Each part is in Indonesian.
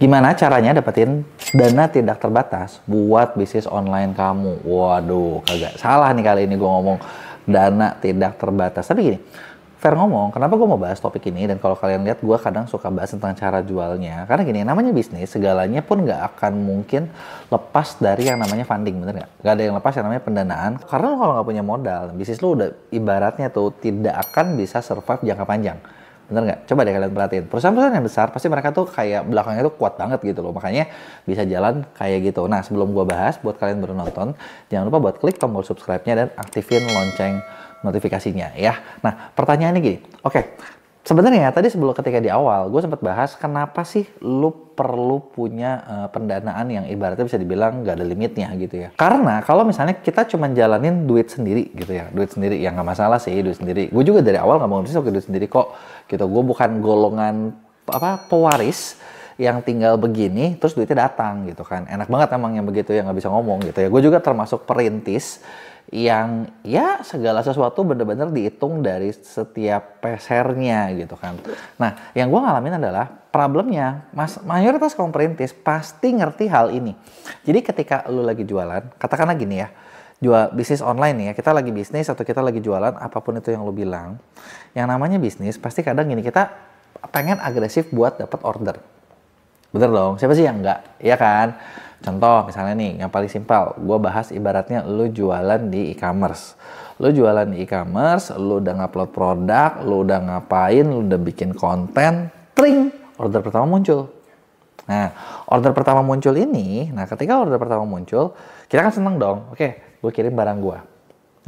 Gimana caranya dapetin dana tidak terbatas buat bisnis online kamu? Waduh, kagak salah nih kali ini gue ngomong dana tidak terbatas. Tapi gini, fair ngomong, kenapa gue mau bahas topik ini? Dan kalau kalian lihat, gue kadang suka bahas tentang cara jualnya. Karena gini, namanya bisnis, segalanya pun nggak akan mungkin lepas dari yang namanya funding, bener nggak? Nggak ada yang lepas yang namanya pendanaan. Karena lo kalau nggak punya modal, bisnis lo udah ibaratnya tuh tidak akan bisa survive jangka panjang. Bener nggak? Coba deh kalian perhatiin. Perusahaan-perusahaan yang besar, pasti mereka tuh kayak belakangnya tuh kuat banget gitu loh. Makanya bisa jalan kayak gitu. Nah, sebelum gua bahas, buat kalian baru nonton, jangan lupa buat klik tombol subscribe-nya dan aktifin lonceng notifikasinya ya. Nah, pertanyaannya gini. Oke, sebenarnya tadi ketika di awal, gue sempat bahas kenapa sih lu perlu punya pendanaan yang ibaratnya bisa dibilang nggak ada limitnya gitu ya. Karena kalau misalnya kita cuma jalanin duit sendiri gitu ya, duit sendiri ya nggak masalah sih, duit sendiri. Gue juga dari awal nggak mau bisnis pakai duit sendiri kok gitu. Gue bukan golongan pewaris yang tinggal begini terus duitnya datang gitu kan. Enak banget emang yang begitu yang nggak bisa ngomong gitu ya. Gue juga termasuk perintis yang ya segala sesuatu bener-bener dihitung dari setiap pesernya gitu kan. Nah, yang gue ngalamin adalah problemnya, mayoritas kaum perintis pasti ngerti hal ini. Jadi ketika lu lagi jualan, katakanlah gini ya, jual bisnis online nih ya, kita lagi bisnis atau kita lagi jualan, apapun itu yang lu bilang, yang namanya bisnis pasti kadang gini, kita pengen agresif buat dapat order. Bener dong, siapa sih yang enggak? Iya kan? Contoh misalnya nih, yang paling simpel, gue bahas ibaratnya lu jualan di e-commerce. Lu jualan di e-commerce, lu udah ngupload produk, lu udah ngapain, lu udah bikin konten, tring, order pertama muncul. Nah, order pertama muncul ini, ketika order pertama muncul, kita kan seneng dong, oke, gue kirim barang gue.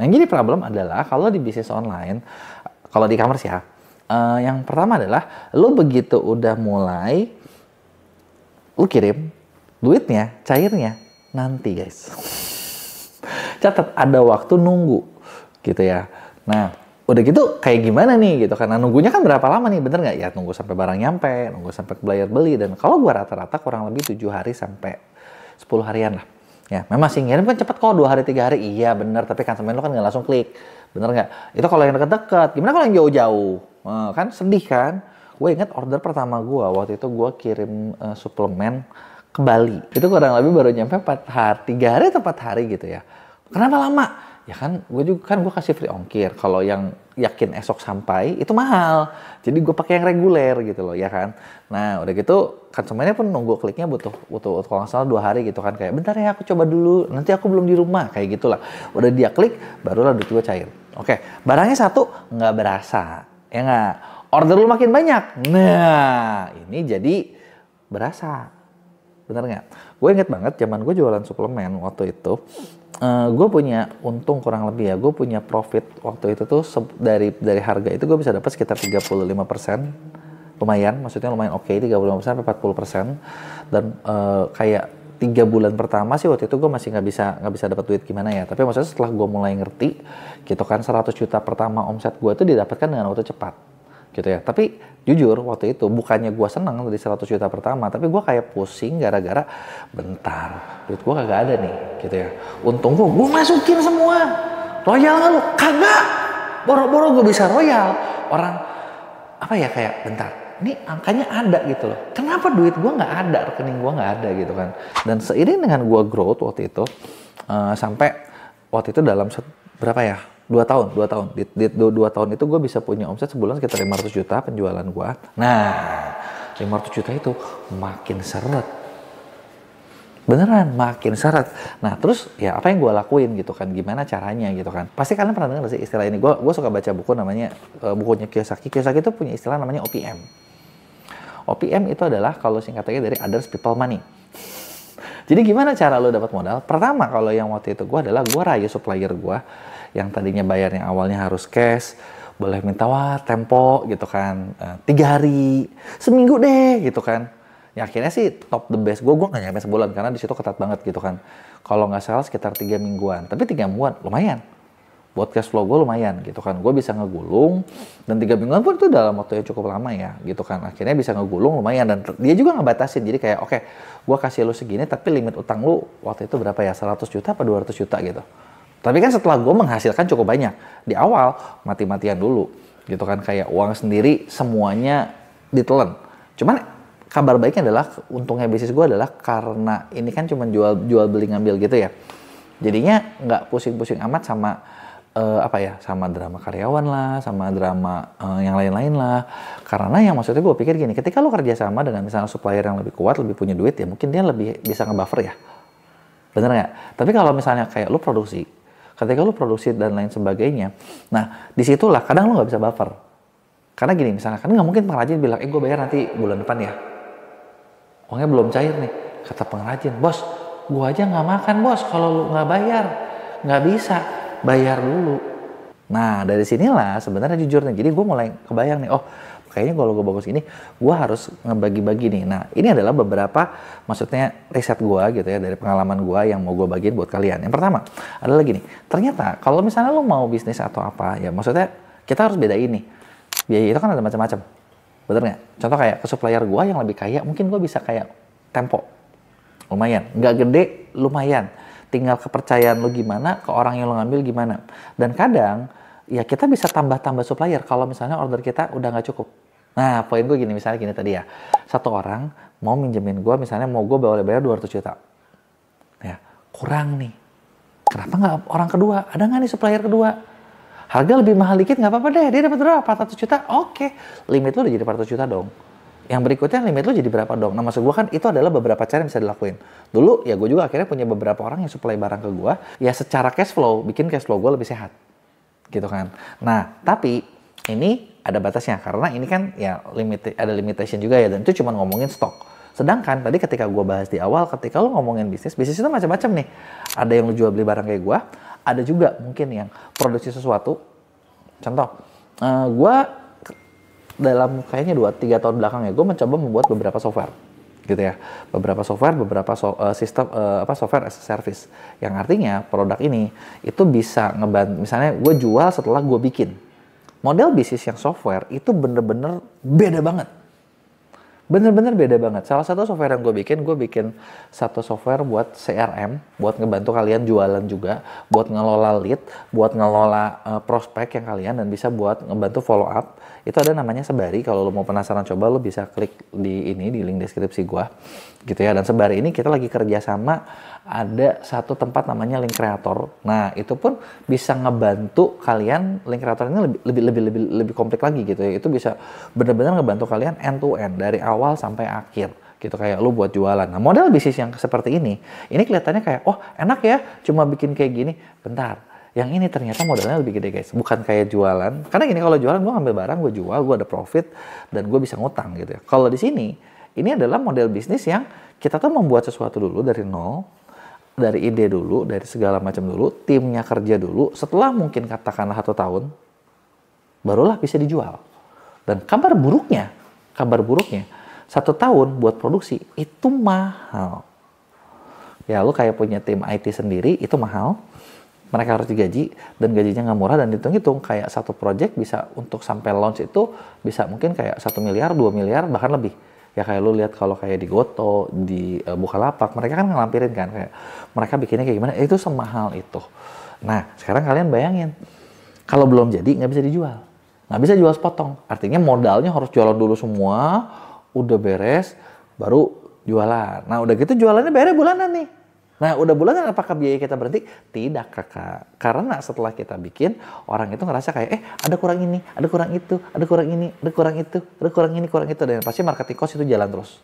Nah, yang jadi problem adalah, kalau di bisnis online, kalau di e-commerce ya, yang pertama adalah, lu begitu udah mulai, lu kirim, duitnya, cairnya nanti guys. Catat, ada waktu nunggu gitu ya. Nah, udah gitu kayak gimana nih gitu kan. Nah, nunggunya kan berapa lama nih, bener nggak? Ya nunggu sampai barang nyampe, nunggu sampai buyer beli. Dan kalau gua rata-rata kurang lebih 7 hari sampai 10 harian lah. Ya, memang sih ngirim kan cepet kok, 2 hari 3 hari. Iya bener, tapi konsumen lo kan nggak langsung klik. Bener nggak? Itu kalau yang deket-deket. Gimana kalau yang jauh-jauh? Kan sedih kan? Gue inget order pertama gua, waktu itu gua kirim suplemen ke Bali. Itu kurang lebih baru nyampe 4 hari, 3 hari atau 4 hari gitu ya. Kenapa lama? Ya kan gue kasih free ongkir. Kalau yang yakin esok sampai itu mahal. Jadi gue pakai yang reguler gitu loh ya kan. Nah, udah gitu konsumennya pun nunggu kliknya butuh kalau nggak salah 2 hari gitu kan, kayak bentar ya aku coba dulu, nanti aku belum di rumah kayak gitulah. Udah dia klik barulah duit gue cair. Oke, barangnya satu nggak berasa. Ya nggak? Order lu makin banyak. Nah, ini jadi berasa. Bener nggak? Gue inget banget zaman gue jualan suplemen waktu itu, gue punya untung kurang lebih ya, gue punya profit waktu itu tuh dari harga itu gue bisa dapat sekitar 35%, lumayan, maksudnya lumayan oke, 35% sampai 40%, dan kayak 3 bulan pertama sih waktu itu gue masih nggak bisa dapat duit gimana ya, tapi maksudnya setelah gue mulai ngerti gitu kan, 100 juta pertama omset gue tuh didapatkan dengan waktu cepat gitu ya. Tapi jujur waktu itu bukannya gue seneng dari 100 juta pertama, tapi gue kayak pusing gara-gara bentar, duit gue kagak ada nih gitu ya. Untung gue masukin semua. Royal kan lu? Kagak. Boro-boro gue bisa royal. Orang apa ya, kayak bentar, ini angkanya ada gitu loh. Kenapa duit gue nggak ada, rekening gue nggak ada gitu kan. Dan seiring dengan gue growth waktu itu, sampai waktu itu dalam berapa ya, 2 tahun. Di 2 tahun itu gue bisa punya omset sebulan sekitar 500 juta penjualan gue. Nah, 500 juta itu makin seret. Beneran makin seret. Nah, terus ya apa yang gue lakuin gitu kan, gimana caranya gitu kan. Pasti kalian pernah dengar sih istilah ini. Gue suka baca buku namanya, bukunya Kiyosaki. Kiyosaki itu punya istilah namanya OPM. OPM itu adalah kalau singkatannya dari Others People Money. Jadi gimana cara lo dapat modal? Pertama, kalau yang waktu itu gue adalah gue rayu supplier gue yang tadinya bayarnya awalnya harus cash, boleh minta tempo gitu kan, 3 hari, seminggu deh gitu kan. Ya akhirnya sih top the best gue nggak nyampe sebulan karena di situ ketat banget gitu kan. Kalau nggak salah sekitar 3 mingguan, tapi 3 mingguan lumayan. Buat cash flow gue lumayan gitu kan. Gue bisa ngegulung, dan 3 mingguan pun itu dalam waktu yang cukup lama ya gitu kan. Akhirnya bisa ngegulung lumayan, dan dia juga ngebatasin. Jadi kayak oke, gue kasih lu segini tapi limit utang lu waktu itu berapa ya, 100 juta apa 200 juta gitu. Tapi kan setelah gue menghasilkan cukup banyak, di awal mati-matian dulu gitu kan, kayak uang sendiri semuanya ditelan. Cuman kabar baiknya adalah untungnya bisnis gue adalah karena ini kan cuma jual beli ngambil gitu ya. Jadinya nggak pusing-pusing amat sama sama drama karyawan lah, sama drama yang lain-lain lah. Karena yang maksudnya gue pikir gini, ketika lo kerja sama dengan misalnya supplier yang lebih kuat, lebih punya duit, ya mungkin dia lebih bisa ngebuffer ya. Bener nggak? Tapi kalau misalnya kayak lo produksi, ketika lo produksi dan lain sebagainya, nah disitulah kadang lo nggak bisa buffer. Karena gini, misalnya kan nggak mungkin pengrajin bilang, gue bayar nanti bulan depan ya. Uangnya belum cair nih, kata pengrajin, bos, gue aja nggak makan bos kalau lu nggak bayar, nggak bisa. Bayar dulu. Nah dari sinilah sebenarnya jujur nih, jadi gue mulai kebayang nih, oh kayaknya kalau gue bagus ini, gue harus ngebagi-bagi nih. Nah ini adalah beberapa, maksudnya riset gue gitu ya, dari pengalaman gue yang mau gue bagiin buat kalian. Yang pertama adalah gini, ternyata kalau misalnya lo mau bisnis atau apa, ya maksudnya kita harus bedain nih, biaya itu kan ada macam-macam, bener nggak? Contoh kayak ke supplier gue yang lebih kaya, mungkin gue bisa kayak Tempo, lumayan, nggak gede, lumayan. Tinggal kepercayaan lo gimana, ke orang yang lo ngambil gimana. Dan kadang, ya kita bisa tambah-tambah supplier kalau misalnya order kita udah nggak cukup. Nah, poin gue gini, misalnya gini tadi ya. Satu orang mau minjemin gue, misalnya mau gue bayar 200 juta. Ya, kurang nih. Kenapa nggak orang kedua? Ada nggak nih supplier kedua? Harga lebih mahal dikit nggak apa-apa deh. Dia dapat berapa? 400 juta? Oke. Limit lo udah jadi 400 juta dong. Yang berikutnya limit lo jadi berapa dong? Nah maksud gue kan itu adalah beberapa cara yang bisa dilakuin. Dulu ya gue juga akhirnya punya beberapa orang yang supply barang ke gue. Ya secara cash flow, bikin cash flow gue lebih sehat. Gitu kan. Nah tapi ini ada batasnya. Karena ini kan ya ada limitation juga ya. Dan itu cuma ngomongin stok. Sedangkan tadi ketika gue bahas di awal, ketika lo ngomongin bisnis itu macam-macam nih. Ada yang lo jual beli barang kayak gue. Ada juga mungkin yang produksi sesuatu. Contoh, gue dalam kayaknya 2-3 tahun belakang ya, gue mencoba membuat beberapa software gitu ya, beberapa sistem software as a service, yang artinya produk ini itu bisa ngebantu, misalnya gue jual setelah gue bikin. Model bisnis yang software itu bener-bener beda banget. Bener-bener beda banget. Salah satu software yang gue bikin satu software buat CRM, buat ngebantu kalian jualan juga, buat ngelola lead, buat ngelola prospek yang kalian, dan bisa buat ngebantu follow up. Itu ada namanya Sebari. Kalau lo mau penasaran, coba lo bisa klik di link deskripsi gue, gitu ya. Dan Sebari ini kita lagi kerja sama, ada satu tempat namanya Link Creator. Nah itu pun bisa ngebantu kalian. Link Creator ini lebih kompleks lagi gitu ya. Itu bisa benar-benar ngebantu kalian end to end dari awal sampai akhir gitu, kayak lu buat jualan. Nah model bisnis yang seperti ini kelihatannya kayak oh enak ya, cuma bikin kayak gini. Bentar, yang ini ternyata modalnya lebih gede guys, bukan kayak jualan. Karena gini, kalau jualan gue ngambil barang, gue jual, gue ada profit, dan gue bisa ngutang gitu ya. Kalau di sini, ini adalah model bisnis yang kita tuh membuat sesuatu dulu dari nol, dari ide dulu, dari segala macam dulu, timnya kerja dulu, setelah mungkin katakanlah 1 tahun, barulah bisa dijual. Dan kabar buruknya, 1 tahun buat produksi itu mahal. Ya lu kayak punya tim IT sendiri, itu mahal. Mereka harus digaji, dan gajinya nggak murah, dan dihitung-hitung kayak satu project bisa untuk sampai launch itu bisa mungkin kayak 1 miliar, 2 miliar, bahkan lebih. Ya kayak lu lihat kalau kayak di Goto, di Bukalapak, mereka kan ngelampirin kan kayak mereka bikinnya kayak gimana, itu semahal itu. Nah sekarang kalian bayangin, kalau belum jadi nggak bisa dijual, nggak bisa jual sepotong. Artinya modalnya harus jualan dulu semua, udah beres, baru jualan. Nah udah gitu jualannya bayarnya bulanan nih. Nah udah bulanan, apakah biaya kita berhenti? Tidak kakak. Karena setelah kita bikin, orang itu ngerasa kayak ada kurang ini, ada kurang itu, ada kurang ini, ada kurang itu, ada kurang ini, kurang itu, dan pasti marketing cost itu jalan terus.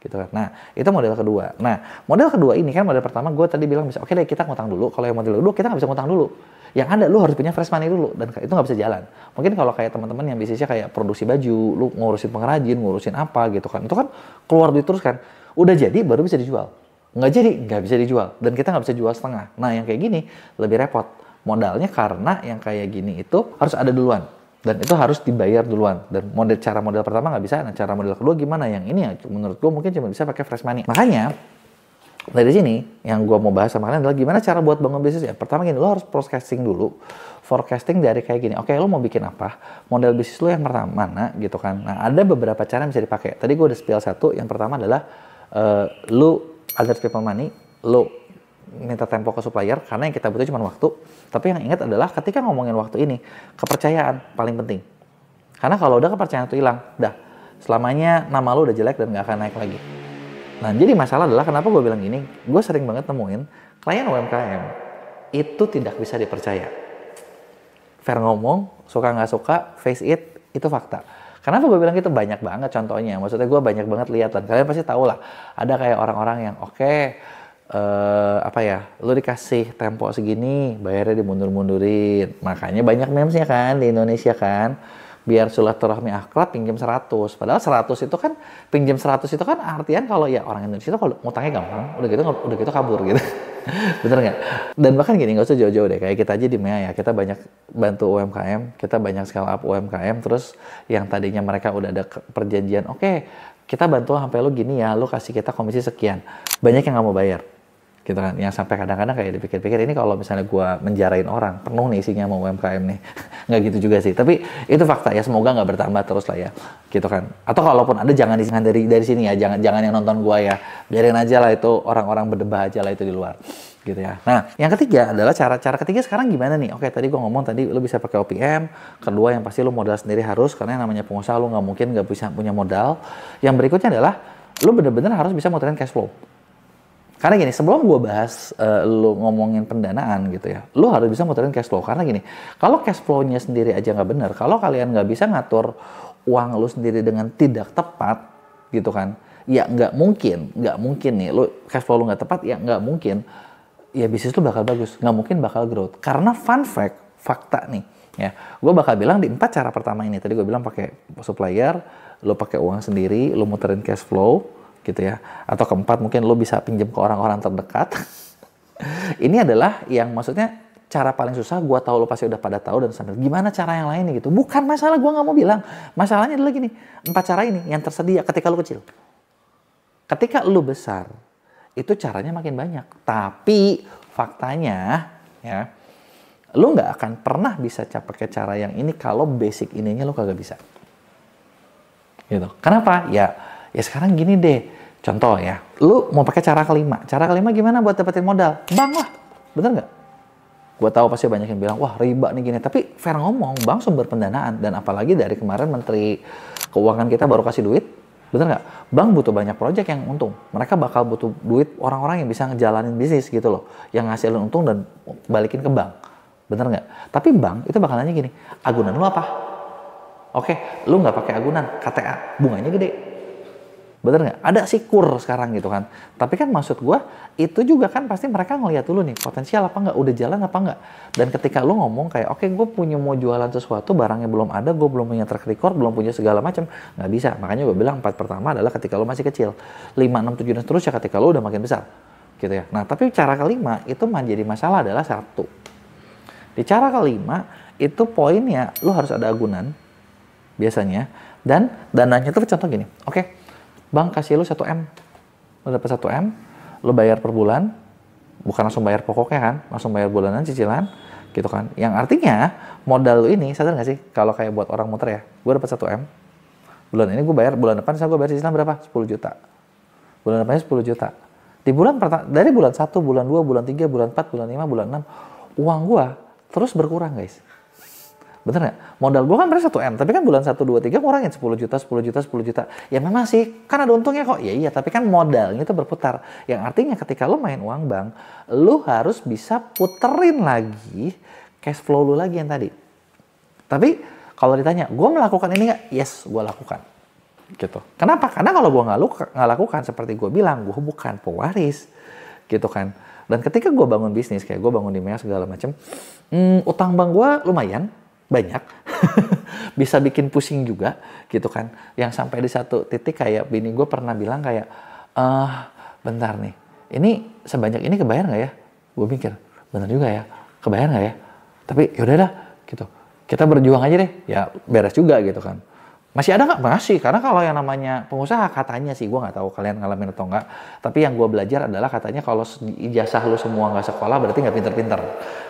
Gitu kan. Nah itu model kedua. Nah model kedua ini kan, model pertama gue tadi bilang bisa oke deh kita ngutang dulu. Kalau yang model kedua kita nggak bisa ngutang dulu. Yang ada lu harus punya fresh money dulu, dan itu nggak bisa jalan. Mungkin kalau kayak teman-teman yang bisnisnya kayak produksi baju, lu ngurusin pengrajin, ngurusin apa gitu kan, itu kan keluar duit terus kan. Udah jadi baru bisa dijual. Nggak jadi, nggak bisa dijual. Dan kita nggak bisa jual setengah. Nah yang kayak gini lebih repot. Modalnya karena yang kayak gini itu harus ada duluan. Dan itu harus dibayar duluan. Dan cara model pertama nggak bisa. Nah cara model kedua gimana? Yang ini ya menurut gue mungkin cuma bisa pakai fresh money. Makanya dari sini yang gue mau bahas sama kalian adalah gimana cara buat bangun bisnis ya. Pertama gini, lo harus forecasting dulu. Forecasting dari kayak gini, oke lo mau bikin apa? Model bisnis lo yang pertama mana gitu kan. Nah ada beberapa cara yang bisa dipakai. Tadi gue udah spill satu. Yang pertama adalah lo others people money, lo minta tempo ke supplier, karena yang kita butuh cuma waktu. Tapi yang ingat adalah ketika ngomongin waktu ini, kepercayaan paling penting. Karena kalau udah kepercayaan itu hilang, dah selamanya nama lu udah jelek dan nggak akan naik lagi. Nah, jadi masalah adalah kenapa gue bilang gini, gue sering banget nemuin klien UMKM itu tidak bisa dipercaya. Fair ngomong, suka nggak suka, face it, itu fakta. Kenapa gue bilang gitu? Banyak banget contohnya. Maksudnya gue banyak banget lihat, dan kalian pasti tahu lah. Ada kayak orang-orang yang lu dikasih tempo segini, bayarnya dimundur-mundurin. Makanya banyak memesnya kan di Indonesia kan. Biar silaturahmi akrab pinjam 100. Padahal 100 itu kan, pinjam 100 itu kan artian kalau ya orang Indonesia itu kalau ngutangnya gampang, udah gitu kabur gitu. Bener nggak? Dan bahkan gini, nggak usah jauh-jauh deh. Kayak kita aja di MEA ya, kita banyak bantu UMKM, kita banyak scale up UMKM, terus yang tadinya mereka udah ada perjanjian, oke, kita bantu sampai lu gini ya, lu kasih kita komisi sekian. Banyak yang nggak mau bayar. Gitu kan, yang sampai kadang-kadang kayak dipikir-pikir ini kalau misalnya gua menjarain orang, penuh nih isinya mau UMKM nih. Nggak gitu juga sih, tapi itu fakta ya, semoga nggak bertambah terus lah ya, gitu kan. Atau kalaupun ada jangan disingan dari sini ya, jangan yang nonton gua ya, biarin aja lah itu orang-orang berdebat aja lah itu di luar, gitu ya. Nah, yang ketiga adalah cara ketiga sekarang gimana nih? Oke, tadi gua ngomong tadi lu bisa pakai OPM, kedua yang pasti lu modal sendiri harus, karena yang namanya pengusaha lu nggak mungkin nggak bisa punya modal. Yang berikutnya adalah lu bener-bener harus bisa muterin cash flow. Karena gini, sebelum gue bahas lu ngomongin pendanaan gitu ya, lu harus bisa muterin cash flow. Karena gini, kalau cash flow-nya sendiri aja nggak benar, kalau kalian nggak bisa ngatur uang lu sendiri dengan tidak tepat, gitu kan, ya nggak mungkin nih, lu cash flow lu nggak tepat, ya nggak mungkin, ya bisnis lu bakal bagus, nggak mungkin bakal growth. Karena fakta nih, ya, gue bakal bilang di 4 cara pertama ini, tadi gue bilang pakai supplier, lu pakai uang sendiri, lu muterin cash flow, gitu ya. Atau keempat mungkin lo bisa pinjam ke orang-orang terdekat. Ini adalah yang maksudnya cara paling susah, gue tahu lo pasti udah pada tahu dan sambil gimana cara yang lain gitu. Bukan masalah, gue nggak mau bilang. Masalahnya adalah gini, 4 cara ini yang tersedia ketika lo kecil. Ketika lo besar, itu caranya makin banyak. Tapi faktanya ya, lo nggak akan pernah bisa pakai cara yang ini kalau basic ininya lo kagak bisa. Gitu. Kenapa? Ya sekarang gini deh, contoh ya, lu mau pakai cara kelima. Cara kelima gimana buat dapetin modal? Bank lah, bener nggak? Gue tahu pasti banyak yang bilang, wah riba nih gini. Tapi fair ngomong, bank sumber pendanaan. Dan apalagi dari kemarin Menteri Keuangan kita baru kasih duit, bener nggak? Bank butuh banyak proyek yang untung. Mereka bakal butuh duit orang-orang yang bisa ngejalanin bisnis gitu loh. Yang ngasilin untung dan balikin ke bank. Bener nggak? Tapi bank itu bakal nanya gini, agunan lu apa? Oke, lu nggak pakai agunan, KTA, bunganya gede. Bener nggak? Ada sih kur sekarang gitu kan. Tapi kan maksud gue, itu juga kan pasti mereka ngeliat dulu nih, potensial apa nggak, udah jalan apa nggak. Dan ketika lu ngomong kayak, oke gue punya mau jualan sesuatu, barangnya belum ada, gue belum punya track record, belum punya segala macam, nggak bisa. Makanya gue bilang 4 pertama adalah ketika lu masih kecil. 5, 6, 7, dan seterusnya ketika lu udah makin besar. Gitu ya. Nah tapi cara kelima, itu menjadi masalah adalah satu. Di cara kelima, itu poinnya, lu harus ada agunan, biasanya. Dan dananya itu contoh gini, oke. Bank kasih lu 1M, lu dapat 1M, lu bayar per bulan, bukan langsung bayar pokoknya kan, langsung bayar bulanan cicilan, gitu kan. Yang artinya modal lu ini, sadar nggak sih, kalau kayak buat orang muter ya, gue dapat 1M, bulan ini gue bayar, bulan depan gue bayar cicilan berapa? 10 juta. Bulan depannya 10 juta. Di bulan dari bulan 1, bulan 2, bulan 3, bulan 4, bulan 5, bulan 6, uang gue terus berkurang guys. Bener nggak? Modal gue kan berarti 1M, tapi kan bulan 1, 2, 3 ngurangin 10 juta, 10 juta, 10 juta. Ya memang sih, kan ada untungnya kok. Ya iya, tapi kan modalnya itu berputar. Yang artinya ketika lu main uang bank, lu harus bisa puterin lagi cash flow lu lagi yang tadi. Tapi kalau ditanya, gue melakukan ini nggak? Yes, gue lakukan. Gitu. Kenapa? Karena kalau gue nggak lakukan, seperti gue bilang, gue bukan pewaris. Gitu kan. Dan ketika gue bangun bisnis, kayak gue bangun di MEA segala macam, utang bank gue lumayan. Banyak, bisa bikin pusing juga gitu kan, yang sampai di satu titik kayak bini gue pernah bilang kayak, bentar nih, ini sebanyak ini kebayar nggak ya? Gue mikir, bener juga ya, kebayar nggak ya? Tapi yaudah dah, gitu, kita berjuang aja deh, ya beres juga gitu kan. Masih ada nggak? Masih, karena kalau yang namanya pengusaha katanya sih, gue nggak tahu kalian ngalamin atau nggak, tapi yang gue belajar adalah katanya kalau ijazah lu semua nggak sekolah berarti nggak pinter-pinter.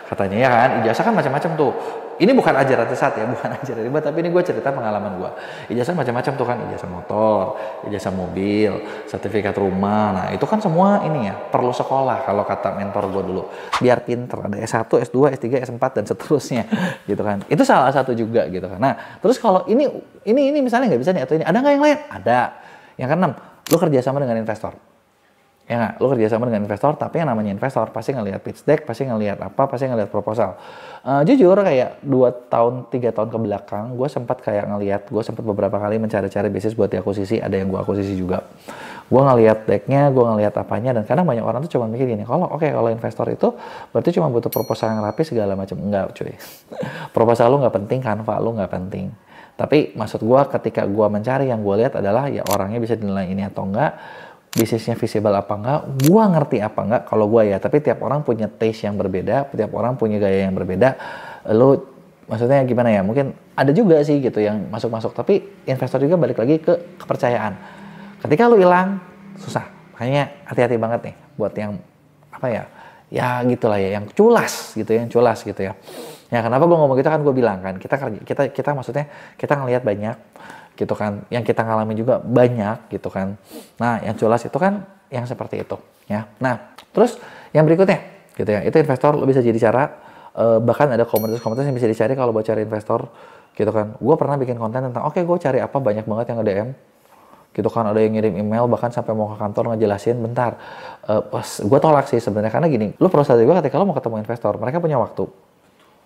Katanya ya kan, ijazah kan macam-macam tuh. ini bukan ajaran sesat ya, bukan ajaran riba, tapi ini gue cerita pengalaman gue. Ijazah macam-macam tuh kan, ijazah motor, ijazah mobil, sertifikat rumah. Nah itu kan semua ini ya, perlu sekolah kalau kata mentor gue dulu. Biar pinter, ada S1, S2, S3, S4 dan seterusnya gitu kan. Itu salah satu juga gitu kan. Nah terus kalau ini misalnya nggak bisa nih, atau ini ada nggak yang lain? Ada. Yang keenam, lu kerjasama dengan investor. Ya nggak, lu kerjasama dengan investor, tapi yang namanya investor pasti ngelihat pitch deck, pasti ngelihat apa, pasti ngelihat proposal. Jujur kayak 2 tahun, 3 tahun ke belakang, gue sempat beberapa kali mencari-cari bisnis buat diakuisisi, ada yang gue akuisisi juga. Gue ngelihat decknya, gue ngelihat apanya, dan kadang banyak orang tuh cuma mikir gini, kalau investor itu berarti cuma butuh proposal yang rapi segala macam. Enggak cuy, proposal lu nggak penting, kanva lu nggak penting. Tapi maksud gue ketika gue mencari, yang gue lihat adalah ya orangnya bisa dinilai ini atau enggak, bisnisnya visible apa enggak, gua ngerti apa enggak kalau gua ya, tapi tiap orang punya taste yang berbeda, tiap orang punya gaya yang berbeda. Lu maksudnya gimana ya, mungkin ada juga sih gitu yang masuk-masuk, tapi investor juga balik lagi ke kepercayaan. Ketika lu hilang, susah. Makanya hati-hati banget nih buat yang apa ya gitulah ya, yang culas gitu ya. Ya kenapa gua ngomong gitu kan, gua bilang kan, kita maksudnya kita ngelihat banyak gitu kan, yang kita ngalamin juga banyak gitu kan. Nah yang culas itu kan yang seperti itu ya. Nah terus yang berikutnya gitu ya, itu investor lo bisa jadi cara, bahkan ada komunitas-komunitas yang bisa dicari kalau buat cari investor gitu kan. Gue pernah bikin konten tentang gue cari apa, banyak banget yang nge-DM gitu kan, ada yang ngirim email bahkan sampai mau ke kantor ngejelasin bentar. Gue tolak sih sebenarnya, karena gini, lo perlu sadar juga ketika lo mau ketemu investor, mereka punya waktu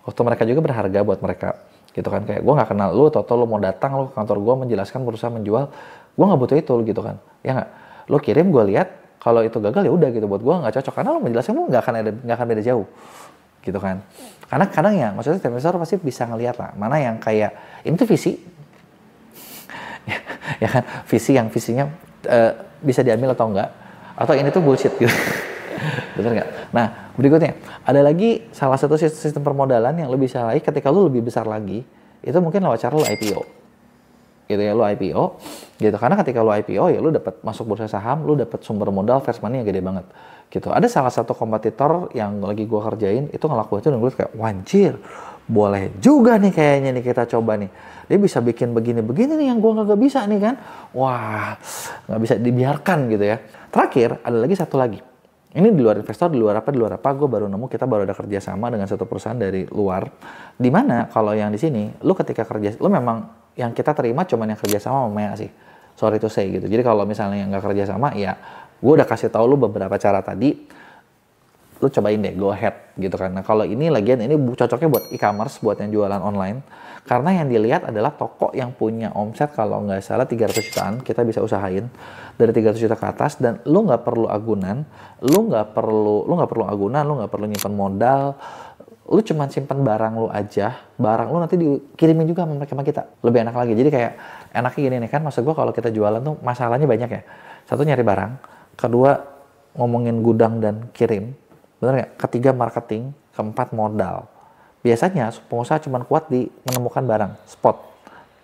mereka juga berharga buat mereka gitu kan. Kayak gue nggak kenal lu, toto lu mau datang lu ke kantor gue menjelaskan berusaha menjual, gue nggak butuh itu gitu kan, ya nggak. Lu kirim, gue lihat, kalau itu gagal ya udah gitu, buat gue nggak cocok, karena lu menjelaskan lu nggak akan beda jauh gitu kan. Karena kadang ya maksudnya investor pasti bisa ngelihat lah mana yang kayak ini tuh visi ya kan, visinya bisa diambil atau enggak, atau ini tuh bullshit gitu. Bener nggak? Nah, berikutnya ada lagi salah satu sistem permodalan yang lu bisa raih ketika lu lebih besar lagi, itu mungkin lewat cara lu IPO. Gitu ya, lu IPO gitu. Karena ketika lu IPO ya lu dapat masuk bursa saham, lu dapat sumber modal first money yang gede banget. Gitu. Ada salah satu kompetitor yang lagi gua kerjain itu ngelakuin itu, dan gue kayak wanjir, boleh juga nih kayaknya nih kita coba nih. Dia bisa bikin begini-begini nih yang gua nggak bisa nih kan. Wah, nggak bisa dibiarkan gitu ya. Terakhir ada lagi satu lagi. Ini di luar investor, di luar apa, gue baru nemu, kita baru ada kerjasama dengan satu perusahaan dari luar. Dimana kalau yang di sini, lu ketika kerja, lu memang yang kita terima cuman yang kerjasama sama Maya sih. Sorry to say gitu. Jadi kalau misalnya yang nggak kerjasama, ya gue udah kasih tahu lu beberapa cara tadi, lu cobain deh, go ahead gitu kan. Nah kalau ini lagian, ini cocoknya buat e-commerce, buat yang jualan online. Karena yang dilihat adalah toko yang punya omset kalau nggak salah 300 jutaan, kita bisa usahain dari 300 juta ke atas, dan lu nggak perlu agunan, lu nggak perlu nyimpan modal, lu cuma simpan barang lu aja, barang lu nanti dikirimin juga sama kita, lebih enak lagi. Jadi kayak enaknya gini nih kan, maksud gua kalau kita jualan tuh masalahnya banyak ya. Satu, nyari barang, kedua ngomongin gudang dan kirim, bener nggak? Ketiga, marketing, keempat, modal. Biasanya pengusaha cuma kuat di menemukan barang, spot,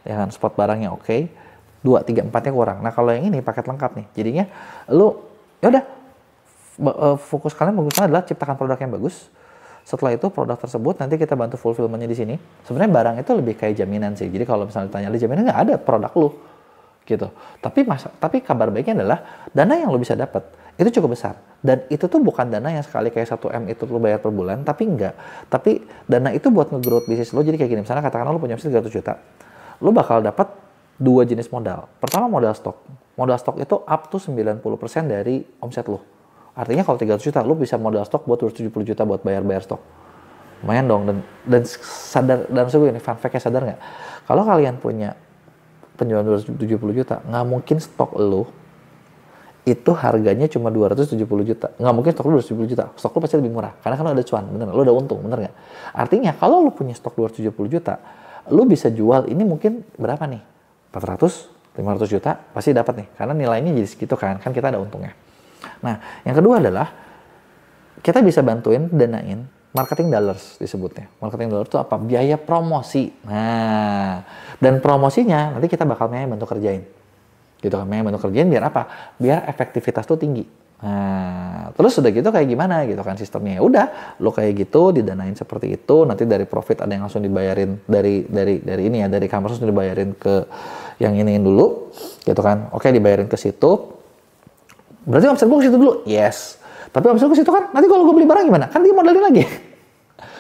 ya kan, spot barangnya oke, 2, 3, 4-nya kurang. Nah kalau yang ini paket lengkap nih, jadinya lu yaudah fokus kalian bagusnya adalah ciptakan produk yang bagus. Setelah itu produk tersebut nanti kita bantu fulfillment-nya di sini. Sebenarnya barang itu lebih kayak jaminan sih. Jadi kalau misalnya ditanya, ada jaminan nggak? Ada produk lu gitu. Tapi kabar baiknya adalah dana yang lu bisa dapat itu cukup besar, dan itu tuh bukan dana yang sekali kayak 1M itu lu bayar per bulan, tapi enggak. Tapi dana itu buat nge-growth bisnis lo. Jadi kayak gini, misalnya katakanlah lu punya bisnis 300 juta, lu bakal dapat 2 jenis modal. Pertama, modal stok. Modal stok itu up to 90% dari omset lu. Artinya kalau 300 juta, lu bisa modal stok buat 270 juta buat bayar stok. Lumayan dong. Dan sadar, dan sungguh ini fun fact-nya, sadar nggak? Kalau kalian punya penjualan 270 juta, nggak mungkin stok lu itu harganya cuma 270 juta. Nggak mungkin stok lu 270 juta. Stok lu pasti lebih murah. Karena kan lu ada cuan, bener nggak? Lu ada untung, bener nggak? Artinya kalau lu punya stok 270 juta, lu bisa jual ini mungkin berapa nih? 400, 500 juta, pasti dapat nih. Karena nilainya jadi segitu kan kita ada untungnya. Nah, yang kedua adalah kita bisa bantuin danain marketing dollars disebutnya. Marketing dollars itu apa? Biaya promosi. Nah, dan promosinya nanti kita bakal bantu kerjain. Gitu kan, bantu kerjain biar apa? Biar efektivitas tuh tinggi. Nah, terus udah gitu kayak gimana gitu kan sistemnya. Ya udah, lo kayak gitu didanain seperti itu, nanti dari profit ada yang langsung dibayarin dari ini ya, dari kamar langsung dibayarin ke yang iniin dulu gitu kan. Oke, dibayarin ke situ. Berarti omset gue ke situ dulu. Yes. Tapi omset gue ke situ kan nanti kalau gue beli barang gimana? Kan dia modalin lagi.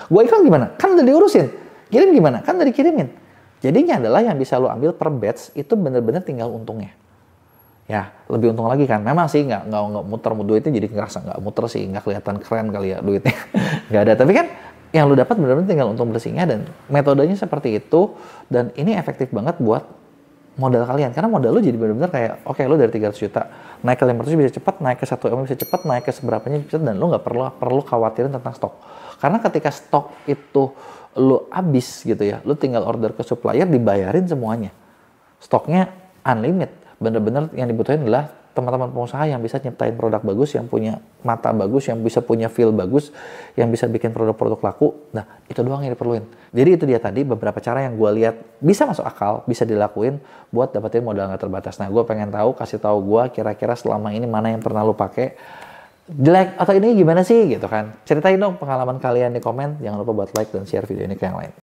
Gue iklan gimana? Kan udah diurusin. Kirim gimana? Kan udah dikirimin. Jadinya adalah yang bisa lo ambil per batch itu bener-bener tinggal untungnya. Ya, lebih untung lagi kan. Memang sih nggak muter duitnya, jadi ngerasa nggak muter sih, nggak kelihatan keren kali ya duitnya. Nggak ada. Tapi kan yang lu dapat benar-benar tinggal untung bersihnya, dan metodenya seperti itu, dan ini efektif banget buat modal kalian. Karena modal lu jadi benar-benar kayak, oke, lu dari 300 juta naik ke 500 bisa cepat, naik ke 1 M bisa cepat, naik ke seberapanya bisa, dan lu nggak perlu khawatirin tentang stok. Karena ketika stok itu lu habis gitu ya, lu tinggal order ke supplier, dibayarin semuanya. Stoknya unlimited. Bener-bener yang dibutuhin adalah teman-teman pengusaha yang bisa nyiptain produk bagus, yang punya mata bagus, yang bisa punya feel bagus, yang bisa bikin produk-produk laku. Nah, itu doang yang diperluin. Jadi itu dia tadi beberapa cara yang gue lihat bisa masuk akal, bisa dilakuin buat dapetin modal nggak terbatas. Nah, gue pengen tahu, kasih tahu gue kira-kira selama ini mana yang pernah lu pakai, jelek atau ini gimana sih gitu kan. Ceritain dong pengalaman kalian di komen. Jangan lupa buat like dan share video ini ke yang lain.